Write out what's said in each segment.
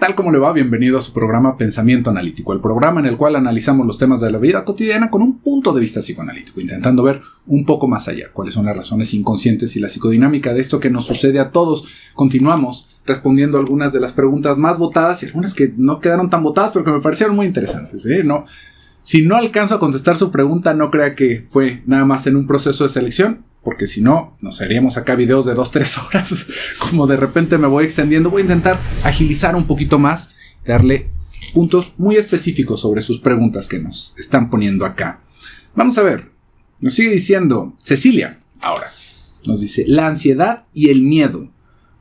tal? ¿Cómo le va? Bienvenido a su programa Pensamiento Analítico, el programa en el cual analizamos los temas de la vida cotidiana con un punto de vista psicoanalítico, intentando ver un poco más allá cuáles son las razones inconscientes y la psicodinámica de esto que nos sucede a todos. Continuamos respondiendo algunas de las preguntas más votadas y algunas que no quedaron tan votadas pero que me parecieron muy interesantes, Si no alcanzo a contestar su pregunta, no crea que fue nada más en un proceso de selección, porque si no, nos haríamos acá videos de 2-3 horas, como de repente me voy extendiendo. Voy a intentar agilizar un poquito más, darle puntos muy específicos sobre sus preguntas que nos están poniendo acá. Vamos a ver, nos sigue diciendo Cecilia, ahora, nos dice, la ansiedad y el miedo,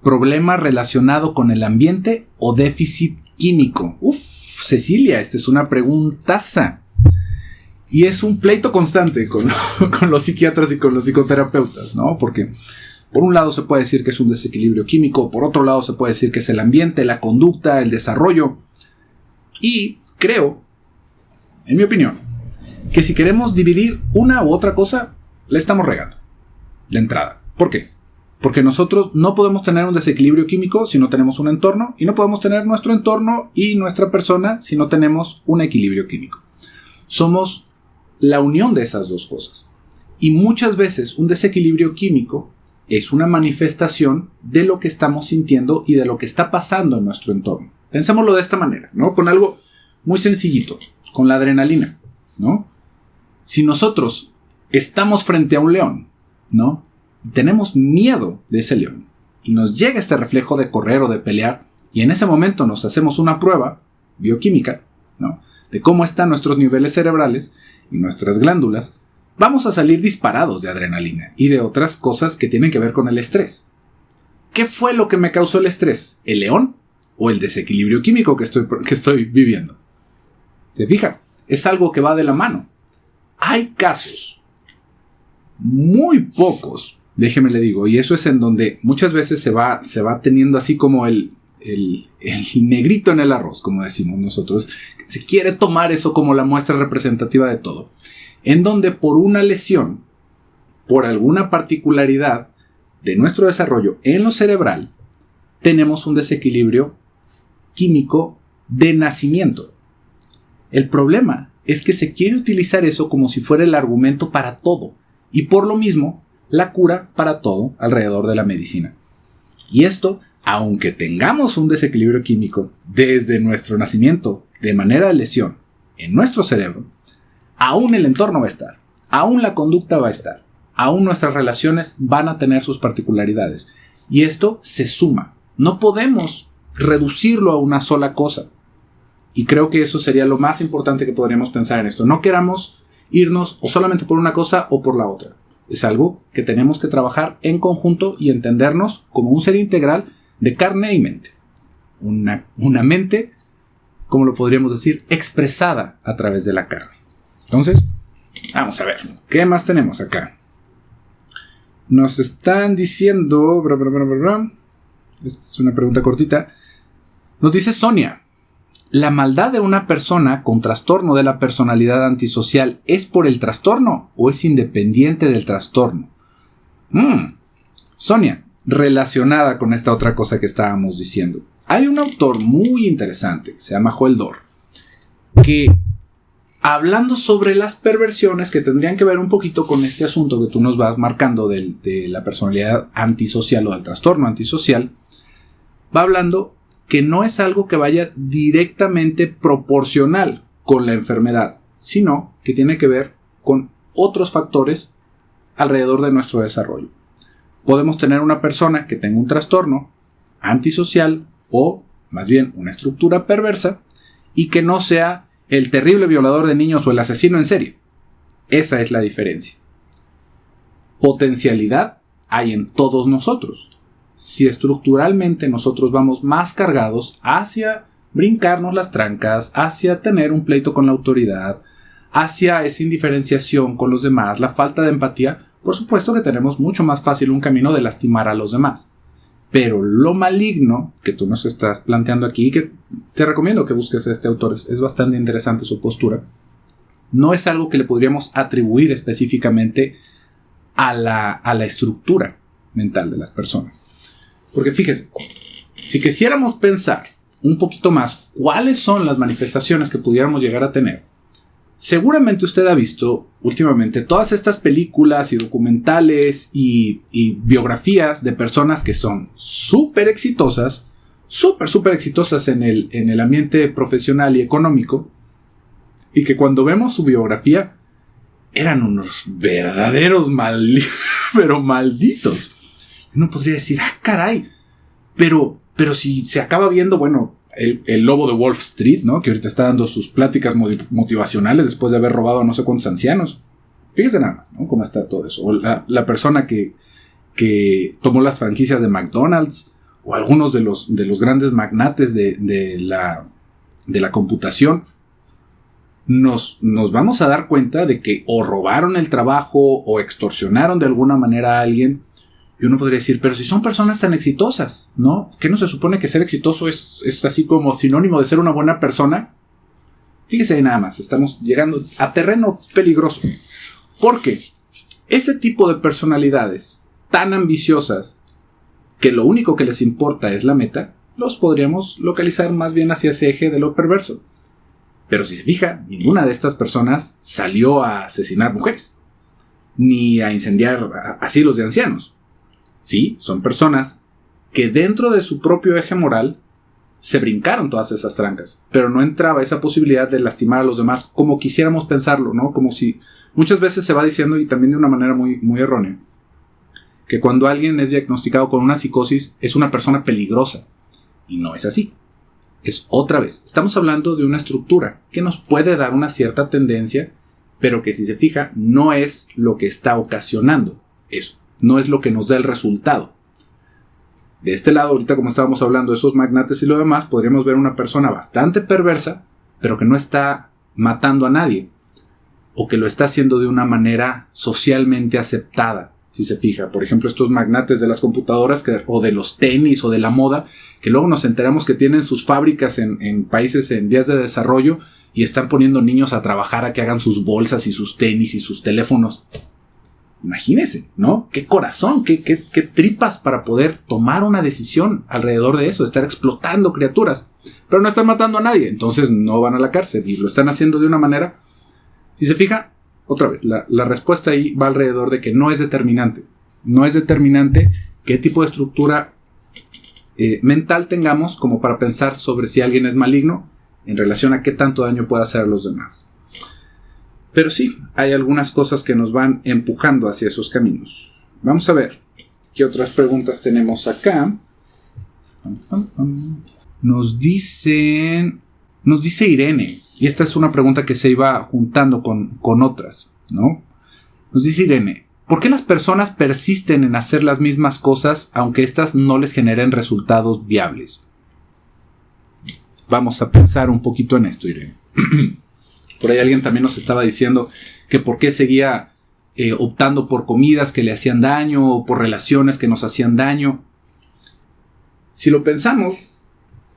¿problema relacionado con el ambiente o déficit químico? Cecilia, esta es una preguntaza. Y es un pleito constante con los psiquiatras y con los psicoterapeutas, ¿no? Porque por un lado se puede decir que es un desequilibrio químico, por otro lado se puede decir que es el ambiente, la conducta, el desarrollo. Y creo, en mi opinión, que si queremos dividir una u otra cosa, le estamos regando de entrada. ¿Por qué? Porque nosotros no podemos tener un desequilibrio químico si no tenemos un entorno, y no podemos tener nuestro entorno y nuestra persona si no tenemos un equilibrio químico. Somos la unión de esas dos cosas. Y muchas veces un desequilibrio químico es una manifestación de lo que estamos sintiendo y de lo que está pasando en nuestro entorno. Pensémoslo de esta manera, ¿no? Con algo muy sencillito, con la adrenalina, ¿no? Si nosotros estamos frente a un león, ¿no? Tenemos miedo de ese león y nos llega este reflejo de correr o de pelear, y en ese momento nos hacemos una prueba bioquímica, ¿no? De cómo están nuestros niveles cerebrales y nuestras glándulas, vamos a salir disparados de adrenalina y de otras cosas que tienen que ver con el estrés. ¿Qué fue lo que me causó el estrés? ¿El león o el desequilibrio químico que estoy viviendo? ¿Se fija? Es algo que va de la mano. Hay casos, muy pocos, déjeme le digo, y eso es en donde muchas veces se va teniendo así como el negrito en el arroz, como decimos nosotros. Se quiere tomar eso como la muestra representativa de todo, en donde por una lesión, por alguna particularidad de nuestro desarrollo en lo cerebral, tenemos un desequilibrio químico de nacimiento. El problema es que se quiere utilizar eso como si fuera el argumento para todo, y por lo mismo la cura para todo alrededor de la medicina. Y esto, aunque tengamos un desequilibrio químico desde nuestro nacimiento de manera de lesión en nuestro cerebro, aún el entorno va a estar, aún la conducta va a estar, aún nuestras relaciones van a tener sus particularidades. Y esto se suma. No podemos reducirlo a una sola cosa. Y creo que eso sería lo más importante que podríamos pensar en esto. No queramos irnos o solamente por una cosa o por la otra. Es algo que tenemos que trabajar en conjunto y entendernos como un ser integral de carne y mente. Una mente, como lo podríamos decir, expresada a través de la carne. Entonces, vamos a ver, ¿qué más tenemos acá? Nos están diciendo... Esta es una pregunta cortita. Nos dice Sonia, ¿la maldad de una persona con trastorno de la personalidad antisocial es por el trastorno o es independiente del trastorno? Sonia, relacionada con esta otra cosa que estábamos diciendo, hay un autor muy interesante, se llama Joel Dor, que hablando sobre las perversiones que tendrían que ver un poquito con este asunto que tú nos vas marcando de la personalidad antisocial o del trastorno antisocial, va hablando que no es algo que vaya directamente proporcional con la enfermedad, sino que tiene que ver con otros factores alrededor de nuestro desarrollo. Podemos tener una persona que tenga un trastorno antisocial o, más bien, una estructura perversa y que no sea el terrible violador de niños o el asesino en serie. Esa es la diferencia. Potencialidad hay en todos nosotros. Si estructuralmente nosotros vamos más cargados hacia brincarnos las trancas, hacia tener un pleito con la autoridad, hacia esa indiferenciación con los demás, la falta de empatía, por supuesto que tenemos mucho más fácil un camino de lastimar a los demás. Pero lo maligno que tú nos estás planteando aquí, que te recomiendo que busques a este autor, es bastante interesante su postura, no es algo que le podríamos atribuir específicamente a la estructura mental de las personas. Porque fíjese, si quisiéramos pensar un poquito más cuáles son las manifestaciones que pudiéramos llegar a tener, seguramente usted ha visto últimamente todas estas películas y documentales y biografías de personas que son súper exitosas en el ambiente profesional y económico, y que cuando vemos su biografía eran unos verdaderos pero malditos. Uno podría decir, caray, pero si se acaba viendo, bueno, el lobo de Wall Street, ¿no? Que ahorita está dando sus pláticas motivacionales después de haber robado a no sé cuántos ancianos. Fíjese nada más, ¿no? Cómo está todo eso. O la persona que tomó las franquicias de McDonald's, o algunos de los grandes magnates de la computación. Nos vamos a dar cuenta de que o robaron el trabajo o extorsionaron de alguna manera a alguien. Y uno podría decir, pero si son personas tan exitosas, ¿no? ¿Qué no se supone que ser exitoso es así como sinónimo de ser una buena persona? Fíjese ahí nada más, estamos llegando a terreno peligroso. Porque ese tipo de personalidades tan ambiciosas, que lo único que les importa es la meta, los podríamos localizar más bien hacia ese eje de lo perverso. Pero si se fija, ninguna de estas personas salió a asesinar mujeres, ni a incendiar asilos de ancianos. Sí, son personas que dentro de su propio eje moral se brincaron todas esas trancas, pero no entraba esa posibilidad de lastimar a los demás como quisiéramos pensarlo, ¿no? Como si muchas veces se va diciendo, y también de una manera muy, muy errónea, que cuando alguien es diagnosticado con una psicosis es una persona peligrosa, y no es así. Es otra vez, estamos hablando de una estructura que nos puede dar una cierta tendencia, pero que si se fija no es lo que está ocasionando eso, no es lo que nos da el resultado. De este lado, ahorita como estábamos hablando de esos magnates y lo demás, podríamos ver una persona bastante perversa, pero que no está matando a nadie, o que lo está haciendo de una manera socialmente aceptada. Si se fija, por ejemplo, estos magnates de las computadoras o de los tenis o de la moda, que luego nos enteramos que tienen sus fábricas en países en vías de desarrollo y están poniendo niños a trabajar a que hagan sus bolsas y sus tenis y sus teléfonos. Imagínense, ¿no? Qué corazón, qué tripas para poder tomar una decisión alrededor de eso, estar explotando criaturas. Pero no están matando a nadie, entonces no van a la cárcel y lo están haciendo de una manera. Si se fija, otra vez, la respuesta ahí va alrededor de que no es determinante. No es determinante qué tipo de estructura mental tengamos como para pensar sobre si alguien es maligno en relación a qué tanto daño puede hacer a los demás. Pero sí, hay algunas cosas que nos van empujando hacia esos caminos. Vamos a ver qué otras preguntas tenemos acá. Nos dice Irene, y esta es una pregunta que se iba juntando con otras, ¿no? Nos dice Irene, ¿por qué las personas persisten en hacer las mismas cosas aunque éstas no les generen resultados viables? Vamos a pensar un poquito en esto, Irene. Por ahí alguien también nos estaba diciendo que por qué seguía optando por comidas que le hacían daño o por relaciones que nos hacían daño. Si lo pensamos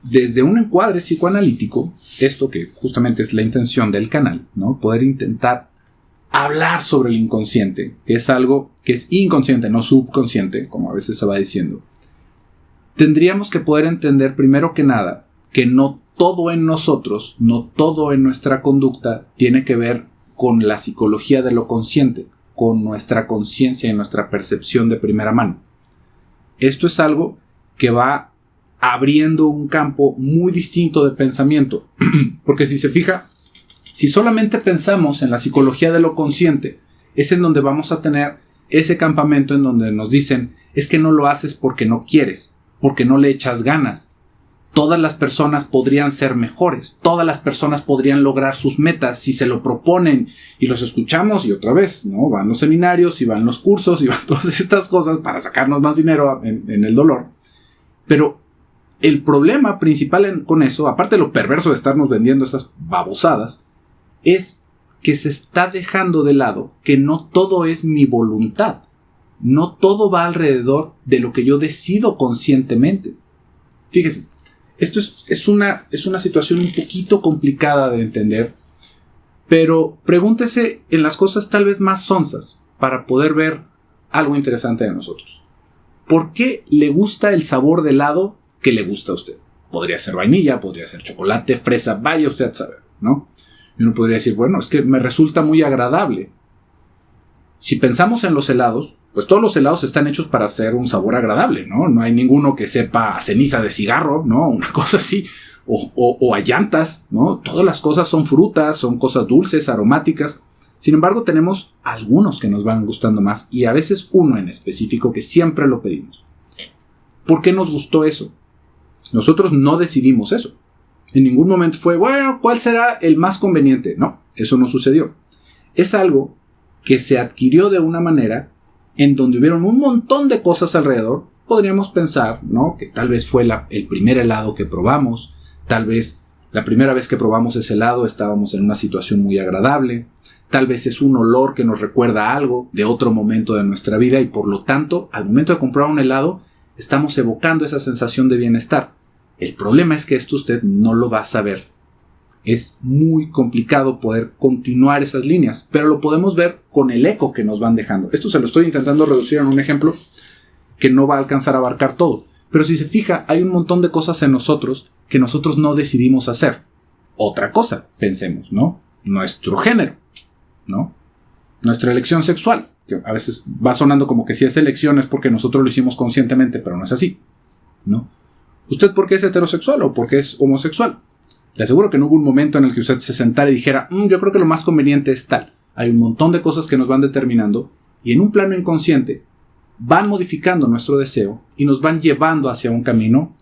desde un encuadre psicoanalítico, esto que justamente es la intención del canal, ¿no? Poder intentar hablar sobre el inconsciente, que es algo que es inconsciente, no subconsciente, como a veces se va diciendo. Tendríamos que poder entender primero que nada que no todo en nosotros, no todo en nuestra conducta tiene que ver con la psicología de lo consciente, con nuestra conciencia y nuestra percepción de primera mano. Esto es algo que va abriendo un campo muy distinto de pensamiento, porque si se fija, si solamente pensamos en la psicología de lo consciente, es en donde vamos a tener ese campamento en donde nos dicen, es que no lo haces porque no quieres, porque no le echas ganas. Todas las personas podrían ser mejores, todas las personas podrían lograr sus metas si se lo proponen, y los escuchamos y otra vez, ¿no? Van los seminarios y van los cursos y van todas estas cosas para sacarnos más dinero en el dolor. Pero el problema principal con eso, aparte de lo perverso de estarnos vendiendo estas babosadas, es que se está dejando de lado que no todo es mi voluntad, no todo va alrededor de lo que yo decido conscientemente. Fíjese. Esto es una situación un poquito complicada de entender, pero pregúntese en las cosas tal vez más sonzas para poder ver algo interesante de nosotros. ¿Por qué le gusta el sabor de helado que le gusta a usted? Podría ser vainilla, podría ser chocolate, fresa, vaya usted a saber, ¿no? Y uno podría decir, bueno, es que me resulta muy agradable. Si pensamos en los helados, pues todos los helados están hechos para hacer un sabor agradable, ¿no? No hay ninguno que sepa a ceniza de cigarro, ¿no? Una cosa así. O a llantas, ¿no? Todas las cosas son frutas, son cosas dulces, aromáticas. Sin embargo, tenemos algunos que nos van gustando más y a veces uno en específico que siempre lo pedimos. ¿Por qué nos gustó eso? Nosotros no decidimos eso. En ningún momento fue, bueno, ¿cuál será el más conveniente? No, eso no sucedió. Es algo que se adquirió de una manera en donde hubieron un montón de cosas alrededor. Podríamos pensar, ¿no?, que tal vez fue el primer helado que probamos. Tal vez la primera vez que probamos ese helado estábamos en una situación muy agradable. Tal vez es un olor que nos recuerda algo de otro momento de nuestra vida y por lo tanto, al momento de comprar un helado, estamos evocando esa sensación de bienestar. El problema es que esto usted no lo va a saber. Es muy complicado poder continuar esas líneas, pero lo podemos ver con el eco que nos van dejando. Esto se lo estoy intentando reducir en un ejemplo que no va a alcanzar a abarcar todo. Pero si se fija, hay un montón de cosas en nosotros que nosotros no decidimos hacer. Otra cosa, pensemos, ¿no? Nuestro género, ¿no? Nuestra elección sexual, que a veces va sonando como que si es elección es porque nosotros lo hicimos conscientemente, pero no es así, ¿no? ¿Usted por qué es heterosexual o por qué es homosexual? Le aseguro que no hubo un momento en el que usted se sentara y dijera, yo creo que lo más conveniente es tal. Hay un montón de cosas que nos van determinando y en un plano inconsciente van modificando nuestro deseo y nos van llevando hacia un camino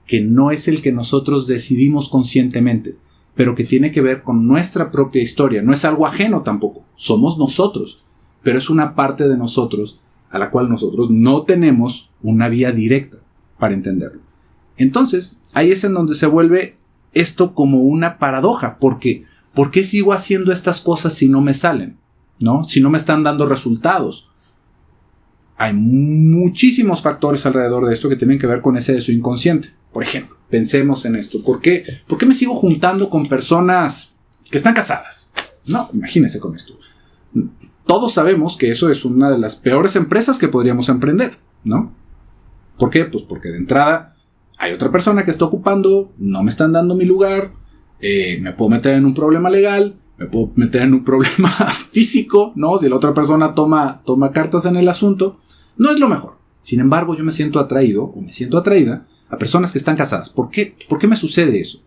que no es el que nosotros decidimos conscientemente, pero que tiene que ver con nuestra propia historia. No es algo ajeno tampoco, somos nosotros, pero es una parte de nosotros a la cual nosotros no tenemos una vía directa para entenderlo. Entonces, ahí es en donde se vuelve esto como una paradoja, porque ¿por qué sigo haciendo estas cosas si no me salen? ¿No? Si no me están dando resultados. Hay muchísimos factores alrededor de esto que tienen que ver con ese deseo inconsciente. Por ejemplo, pensemos en esto. ¿Por qué me sigo juntando con personas que están casadas? No, imagínense con esto. Todos sabemos que eso es una de las peores empresas que podríamos emprender, ¿no? ¿Por qué? Pues porque de entrada hay otra persona que está ocupando, no me están dando mi lugar, me puedo meter en un problema legal, me puedo meter en un problema físico, ¿no? Si la otra persona toma cartas en el asunto, no es lo mejor. Sin embargo, yo me siento atraído o me siento atraída a personas que están casadas. ¿Por qué me sucede eso?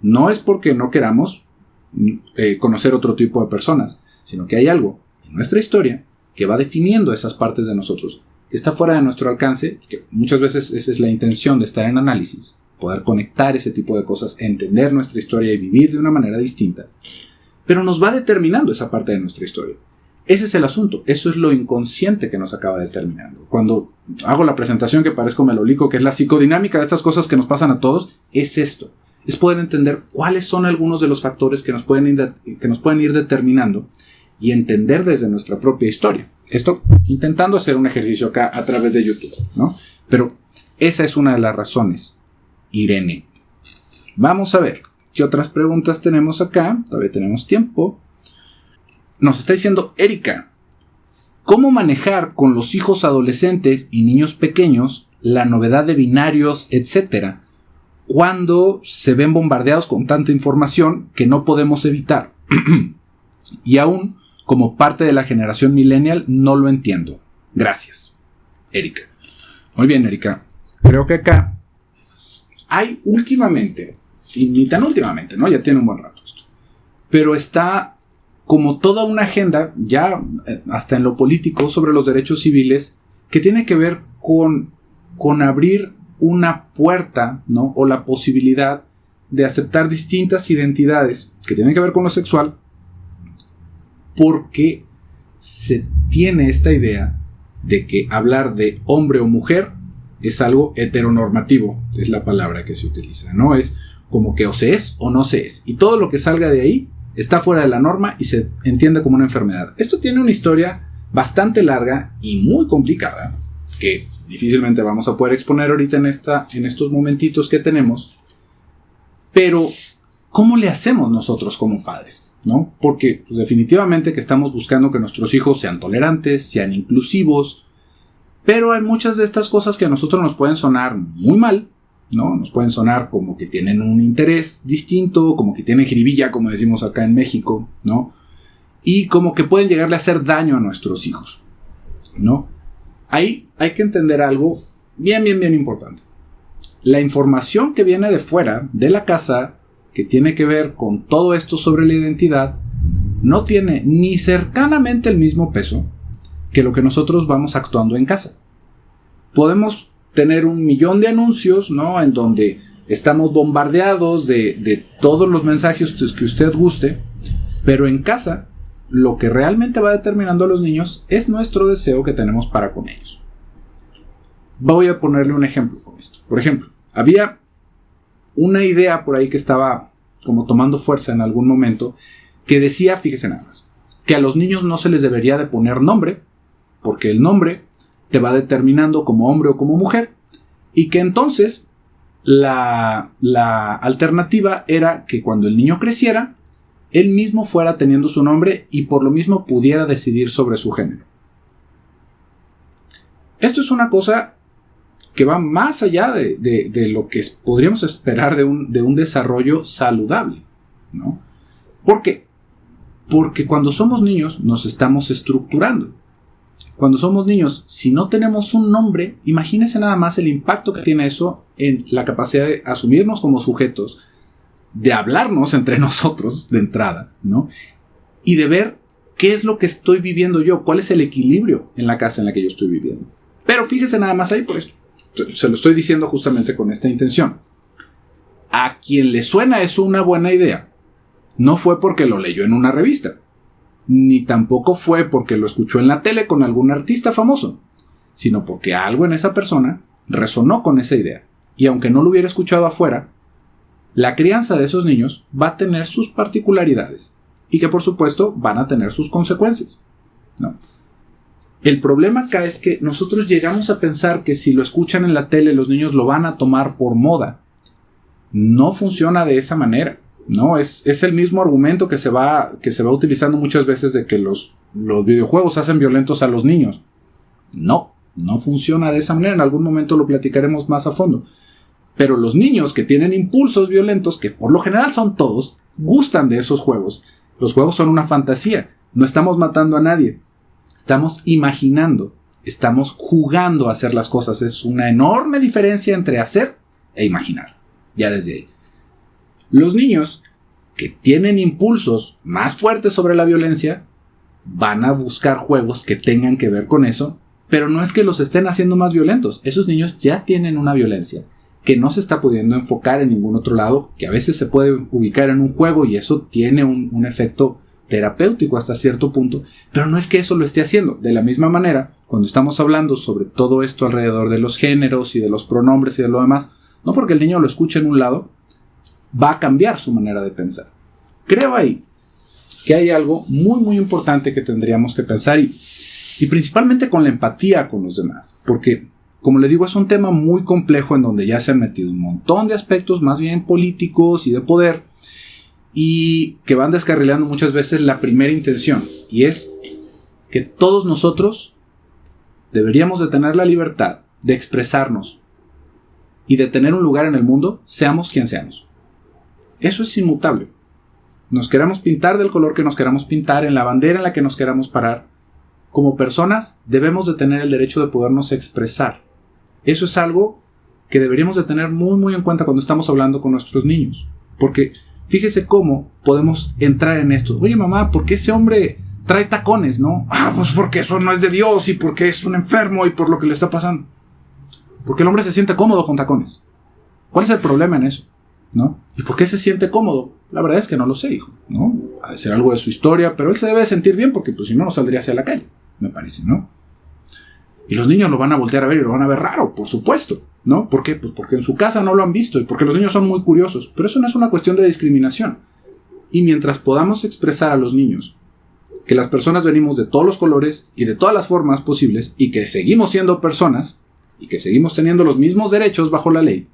No es porque no queramos conocer otro tipo de personas, sino que hay algo en nuestra historia que va definiendo esas partes de nosotros, que está fuera de nuestro alcance, y que muchas veces esa es la intención de estar en análisis, poder conectar ese tipo de cosas, entender nuestra historia y vivir de una manera distinta. Pero nos va determinando esa parte de nuestra historia. Ese es el asunto. Eso es lo inconsciente que nos acaba determinando. Cuando hago la presentación que parezco melolico, que es la psicodinámica de estas cosas que nos pasan a todos, es esto. Es poder entender cuáles son algunos de los factores que nos pueden ir determinando y entender desde nuestra propia historia. Esto intentando hacer un ejercicio acá a través de YouTube, ¿no? Pero esa es una de las razones, Irene. Vamos a ver. ¿Qué otras preguntas tenemos acá? Todavía tenemos tiempo. Nos está diciendo Erika, ¿cómo manejar con los hijos adolescentes y niños pequeños la novedad de binarios, etcétera, cuando se ven bombardeados con tanta información que no podemos evitar? Y aún, como parte de la generación millennial, no lo entiendo. Gracias, Erika. Muy bien, Erika. Creo que acá hay últimamente, y ni tan últimamente, ¿no? Ya tiene un buen rato esto. Pero está como toda una agenda, ya hasta en lo político, sobre los derechos civiles, que tiene que ver con abrir una puerta, ¿no? O la posibilidad de aceptar distintas identidades que tienen que ver con lo sexual, porque se tiene esta idea de que hablar de hombre o mujer es algo heteronormativo, es la palabra que se utiliza, ¿no? Es como que o se es o no se es. Y todo lo que salga de ahí está fuera de la norma y se entiende como una enfermedad. Esto tiene una historia bastante larga y muy complicada, que difícilmente vamos a poder exponer ahorita en estos momentitos que tenemos. Pero, ¿cómo le hacemos nosotros como padres? ¿No? Porque pues, definitivamente que estamos buscando que nuestros hijos sean tolerantes, sean inclusivos, pero hay muchas de estas cosas que a nosotros nos pueden sonar muy mal, ¿no? Nos pueden sonar como que tienen un interés distinto, como que tienen jiribilla, como decimos acá en México, ¿no? Y como que pueden llegarle a hacer daño a nuestros hijos, ¿no? Ahí hay que entender algo bien importante. La información que viene de fuera, de la casa, que tiene que ver con todo esto sobre la identidad, no tiene ni cercanamente el mismo peso que lo que nosotros vamos actuando en casa. Podemos tener 1,000,000 de anuncios, ¿no? En donde estamos bombardeados de todos los mensajes que usted guste, pero en casa lo que realmente va determinando a los niños es nuestro deseo que tenemos para con ellos. Voy a ponerle un ejemplo con esto. Por ejemplo, había una idea por ahí que estaba como tomando fuerza en algún momento que decía, fíjese nada más, que a los niños no se les debería de poner nombre, porque el nombre te va determinando como hombre o como mujer, y que entonces la alternativa era que cuando el niño creciera, él mismo fuera teniendo su nombre y por lo mismo pudiera decidir sobre su género. Esto es una cosa que va más allá de lo que podríamos esperar de un desarrollo saludable, ¿no? ¿Por qué? Porque cuando somos niños nos estamos estructurando. Cuando somos niños, si no tenemos un nombre, imagínense nada más el impacto que tiene eso en la capacidad de asumirnos como sujetos, de hablarnos entre nosotros de entrada, ¿no? Y de ver qué es lo que estoy viviendo yo, cuál es el equilibrio en la casa en la que yo estoy viviendo. Pero fíjese nada más ahí por esto. Se lo estoy diciendo justamente con esta intención. A quien le suena eso una buena idea, no fue porque lo leyó en una revista, ni tampoco fue porque lo escuchó en la tele con algún artista famoso, sino porque algo en esa persona resonó con esa idea. Y aunque no lo hubiera escuchado afuera, la crianza de esos niños va a tener sus particularidades y que por supuesto van a tener sus consecuencias, ¿no? El problema acá es que nosotros llegamos a pensar que si lo escuchan en la tele los niños lo van a tomar por moda. No funciona de esa manera, ¿no? Es el mismo argumento que se va utilizando muchas veces de que los videojuegos hacen violentos a los niños. No funciona de esa manera. En algún momento lo platicaremos más a fondo. Pero los niños que tienen impulsos violentos, que por lo general son todos, gustan de esos juegos. Los juegos son una fantasía. No estamos matando a nadie. Estamos imaginando. Estamos jugando a hacer las cosas. Es una enorme diferencia entre hacer e imaginar. Ya desde ahí. Los niños que tienen impulsos más fuertes sobre la violencia van a buscar juegos que tengan que ver con eso, pero no es que los estén haciendo más violentos. Esos niños ya tienen una violencia que no se está pudiendo enfocar en ningún otro lado, que a veces se puede ubicar en un juego y eso tiene un efecto terapéutico hasta cierto punto, pero no es que eso lo esté haciendo. De la misma manera, cuando estamos hablando sobre todo esto alrededor de los géneros y de los pronombres y de lo demás, no porque el niño lo escuche en un lado, va a cambiar su manera de pensar. Creo ahí que hay algo muy importante que tendríamos que pensar y principalmente con la empatía con los demás, porque como le digo es un tema muy complejo en donde ya se han metido un montón de aspectos más bien políticos y de poder y que van descarrilando muchas veces la primera intención, y es que todos nosotros deberíamos de tener la libertad de expresarnos y de tener un lugar en el mundo, seamos quien seamos. Eso es inmutable. Nos queramos pintar del color que nos queramos pintar, en la bandera en la que nos queramos parar. Como personas debemos de tener el derecho de podernos expresar. Eso es algo que deberíamos de tener muy en cuenta cuando estamos hablando con nuestros niños. Porque fíjese cómo podemos entrar en esto. Oye mamá, ¿por qué ese hombre trae tacones, no? Pues porque eso no es de Dios y porque es un enfermo y por lo que le está pasando. Porque el hombre se siente cómodo con tacones. ¿Cuál es el problema en eso? ¿No? ¿Y por qué se siente cómodo? La verdad es que no lo sé, hijo, ¿no? Ha de ser algo de su historia, pero él se debe de sentir bien porque pues si no saldría hacia la calle, me parece, ¿no? Y los niños lo van a voltear a ver y lo van a ver raro, por supuesto, ¿no? ¿Por qué? Pues porque en su casa no lo han visto y porque los niños son muy curiosos, pero eso no es una cuestión de discriminación. Y mientras podamos expresar a los niños que las personas venimos de todos los colores y de todas las formas posibles y que seguimos siendo personas y que seguimos teniendo los mismos derechos bajo la ley,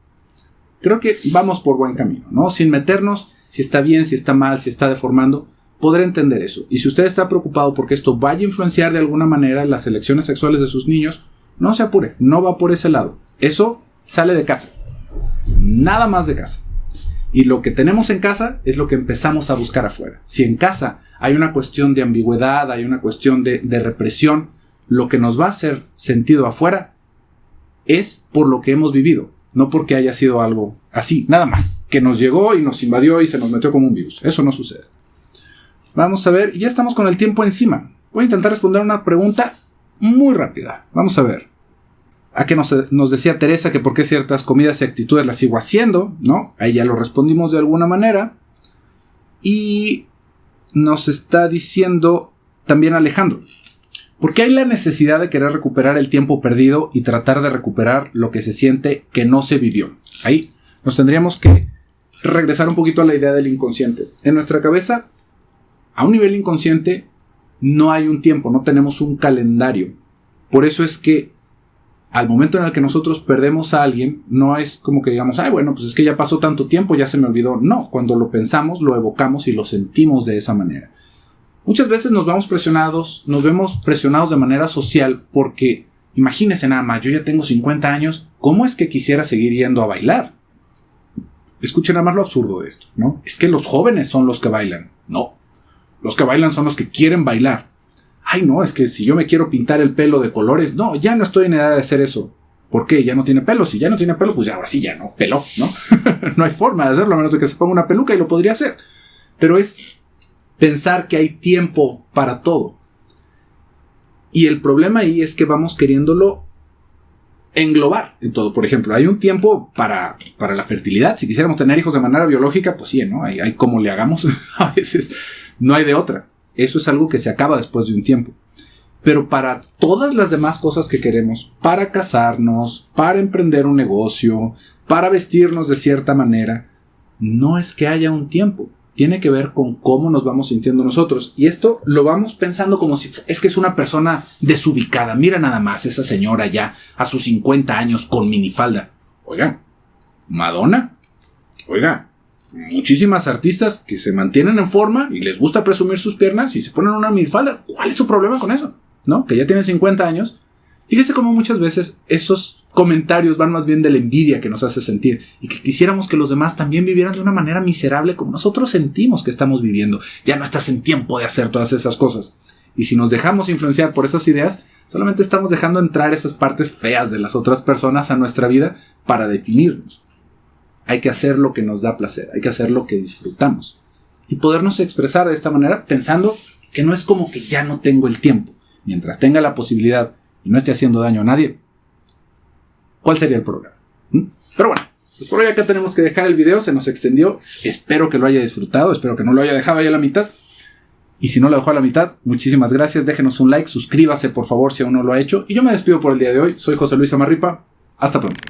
creo que vamos por buen camino, ¿no? Sin meternos si está bien, si está mal, si está deformando, podré entender eso. Y si usted está preocupado porque esto vaya a influenciar de alguna manera las elecciones sexuales de sus niños, no se apure, no va por ese lado. Eso sale de casa. nada más de casa. Y lo que tenemos en casa es lo que empezamos a buscar afuera. Si en casa hay una cuestión de ambigüedad, hay una cuestión de represión, lo que nos va a hacer sentido afuera es por lo que hemos vivido, no porque haya sido algo así, nada más, que nos llegó y nos invadió y se nos metió como un virus. Eso no sucede. Vamos a ver, ya estamos con el tiempo encima. Voy a intentar responder una pregunta muy rápida. Vamos a ver. A que nos decía Teresa que por qué ciertas comidas y actitudes las sigo haciendo, ¿no? Ahí ya lo respondimos de alguna manera. Y nos está diciendo también Alejandro, ¿por qué hay la necesidad de querer recuperar el tiempo perdido y tratar de recuperar lo que se siente que no se vivió? Ahí nos tendríamos que regresar un poquito a la idea del inconsciente. En nuestra cabeza, a un nivel inconsciente, no hay un tiempo, no tenemos un calendario. Por eso es que al momento en el que nosotros perdemos a alguien, no es como que digamos, ay, bueno, pues es que ya pasó tanto tiempo, ya se me olvidó. No, cuando lo pensamos, lo evocamos y lo sentimos de esa manera. Muchas veces nos vemos presionados de manera social porque, imagínense nada más, yo ya tengo 50 años, ¿cómo es que quisiera seguir yendo a bailar? Escuchen nada más lo absurdo de esto, ¿no? Es que los jóvenes son los que bailan. No, los que bailan son los que quieren bailar. Ay, no, es que si yo me quiero pintar el pelo de colores, no, ya no estoy en edad de hacer eso. ¿Por qué? Ya no tiene pelo. Si ya no tiene pelo, pues ya ahora sí ya no, pelo, ¿no? No hay forma de hacerlo a menos de que se ponga una peluca y lo podría hacer. Pero es pensar que hay tiempo para todo. Y el problema ahí es que vamos queriéndolo englobar en todo. Por ejemplo, hay un tiempo para la fertilidad. Si quisiéramos tener hijos de manera biológica, pues sí, ¿no? Hay como le hagamos. A veces no hay de otra. Eso es algo que se acaba después de un tiempo. Pero para todas las demás cosas que queremos, para casarnos, para emprender un negocio, para vestirnos de cierta manera, no es que haya un tiempo. Tiene que ver con cómo nos vamos sintiendo nosotros. Y esto lo vamos pensando como si es que es una persona desubicada. Mira nada más esa señora ya a sus 50 años con minifalda. Oiga, Madonna. Oiga, muchísimas artistas que se mantienen en forma y les gusta presumir sus piernas y se ponen una minifalda. ¿Cuál es tu problema con eso? ¿No? Que ya tienen 50 años. Fíjese cómo muchas veces esos comentarios van más bien de la envidia que nos hace sentir y que quisiéramos que los demás también vivieran de una manera miserable como nosotros sentimos que estamos viviendo. Ya no estás en tiempo de hacer todas esas cosas. Y si nos dejamos influenciar por esas ideas, solamente estamos dejando entrar esas partes feas de las otras personas a nuestra vida para definirnos. Hay que hacer lo que nos da placer, hay que hacer lo que disfrutamos. Y podernos expresar de esta manera pensando que no es como que ya no tengo el tiempo. Mientras tenga la posibilidad y no esté haciendo daño a nadie, ¿cuál sería el problema? Pero bueno, pues por hoy acá tenemos que dejar el video, se nos extendió. Espero que lo haya disfrutado, espero que no lo haya dejado ahí a la mitad. Y si no lo dejó a la mitad, muchísimas gracias, déjenos un like, suscríbase por favor si aún no lo ha hecho. Y yo me despido por el día de hoy, soy José Luis Amarripa, hasta pronto.